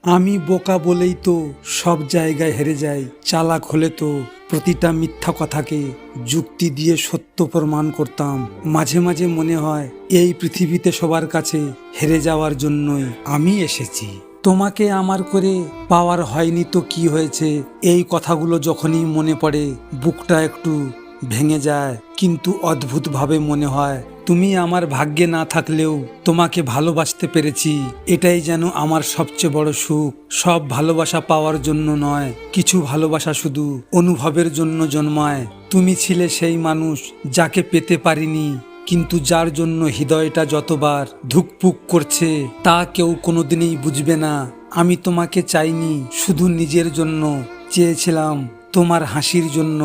আমি বোকা বলেই তো সব জায়গায় হেরে যাই। চালাক হলে তো প্রতিটা মিথ্যা কথাকে যুক্তি দিয়ে সত্য প্রমাণ করতাম। মাঝে মাঝে মনে হয় এই পৃথিবীতে সবার কাছে হেরে যাওয়ার জন্যই আমি এসেছি। তোমাকে আমার করে পাওয়ার হয়নি তো কি হয়েছে, এই কথাগুলো যখনই মনে পড়ে বুকটা একটু ভেঙে যায়। কিন্তু অদ্ভুতভাবে মনে হয় তুমি আমার ভাগ্যে না থাকলেও তোমাকে ভালোবাসতে পেরেছি, এটাই যেন আমার সবচেয়ে বড় সুখ। সব ভালোবাসা পাওয়ার জন্য নয়, কিছু ভালোবাসা শুধু অনুভবের জন্য জন্মায়। তুমি ছিলে সেই মানুষ যাকে পেতে পারিনি, কিন্তু যার জন্য হৃদয়টা যতবার ধুকপুক করছে তা কেউ কোনোদিনই বুঝবে না। আমি তোমাকে চাইনি শুধু নিজের জন্য, চেয়েছিলাম তোমার হাসির জন্য,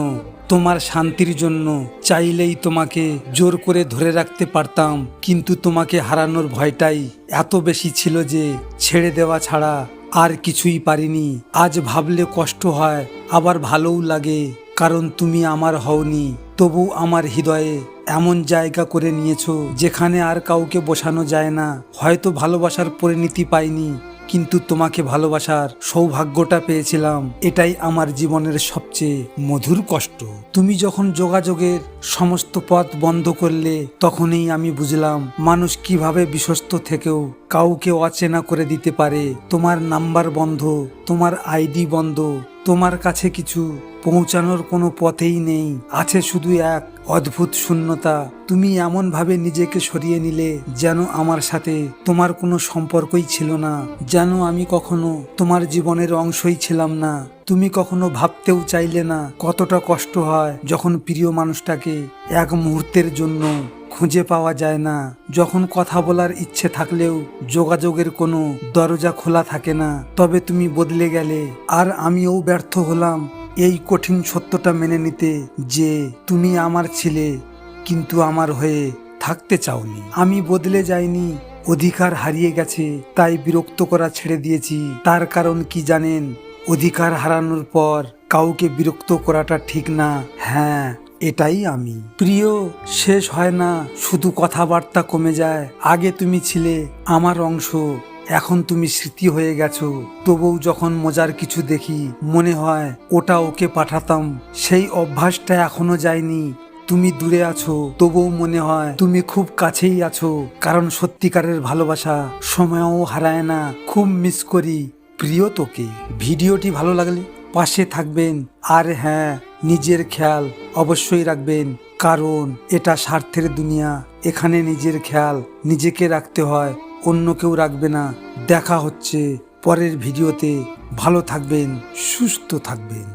তোমার শান্তির জন্য। চাইলেই তোমাকে জোর করে ধরে রাখতে পারতাম, কিন্তু তোমাকে হারানোর ভয়টাই এত বেশি ছিল যে ছেড়ে দেওয়া ছাড়া আর কিছুই পারিনি। আজ ভাবলে কষ্ট হয়, আবার ভালোও লাগে, কারণ তুমি আমার হওনি। তবু আমার হৃদয়ে এমন জায়গা করে নিয়েছো যেখানে আর কাউকে বসানো যায় না। হয়তো ভালোবাসার পরিণতি পাইনি, কিন্তু তোমাকে ভালোবাসার সৌভাগ্যটা পেয়েছিলাম। এটাই আমার জীবনের সবচেয়ে মধুর কষ্ট। তুমি যখন যোগাযোগের সমস্ত পথ বন্ধ করলে, তখনই আমি বুঝলাম মানুষ কিভাবে বিশ্বস্ত থেকেও কাউকে অচেনা করে দিতে পারে। তোমার নাম্বার বন্ধ, তোমার আইডি বন্ধ, তোমার কাছে কিছু পৌঁছানোর কোনো পথেই নেই, আছে শুধু এক অদ্ভুত শূন্যতা। তুমি এমনভাবে নিজেকে সরিয়ে নিলে যেন আমার সাথে তোমার কোনো সম্পর্কই ছিল না, যেন আমি কখনো তোমার জীবনের অংশই ছিলাম না। তুমি কখনো ভাবতেও চাইলে না কতটা কষ্ট হয় যখন প্রিয় মানুষটাকে এক মুহূর্তের জন্য খুঁজে পাওয়া যায় না, যখন কথা বলার ইচ্ছে থাকলেও যোগাযোগের কোনো দরজা খোলা থাকে না। তবে তুমি বদলে গেলে, আর আমিও ব্যর্থ হলাম এই কঠিন সত্যটা মেনে নিতে যে তুমি আমার ছিলে, কিন্তু আমার হয়ে থাকতে চাওনি। আমি বদলে যাইনি, অধিকার হারিয়ে গেছে তাই বিরক্ত করা ছেড়ে দিয়েছি। তার কারণ কি জানেন? অধিকার হারানোর পর কাউকে বিরক্ত করাটা ঠিক না। হ্যাঁ, এটাই আমি। প্রিয় শেষ হয় না, শুধু কথাবার্তা কমে যায়। আগে তুমি ছিলে আমার অংশ, এখন তুমি স্মৃতি হয়ে গেছো। তবুও যখন মজার কিছু দেখি মনে হয় ওটা ওকে পাঠাতাম। সেই অভ্যাসটা এখনো যায়নি। তুমি দূরে আছো, তবুও মনে হয় তুমি খুব কাছেই আছো, কারণ সত্যিকারের ভালোবাসা সময়ও হারায় না। খুব মিস করি প্রিয় তোকে। ভিডিওটি ভালো লাগলে পাশে থাকবেন, আর হ্যাঁ, নিজের খেয়াল অবশ্যই রাখবেন, কারণ এটা স্বার্থের দুনিয়া। এখানে নিজের খেয়াল নিজেকে রাখতে হয়, অন্য কেউ রাখবে না। দেখা হচ্ছে পরের ভিডিওতে। ভালো থাকবেন, সুস্থ থাকবেন।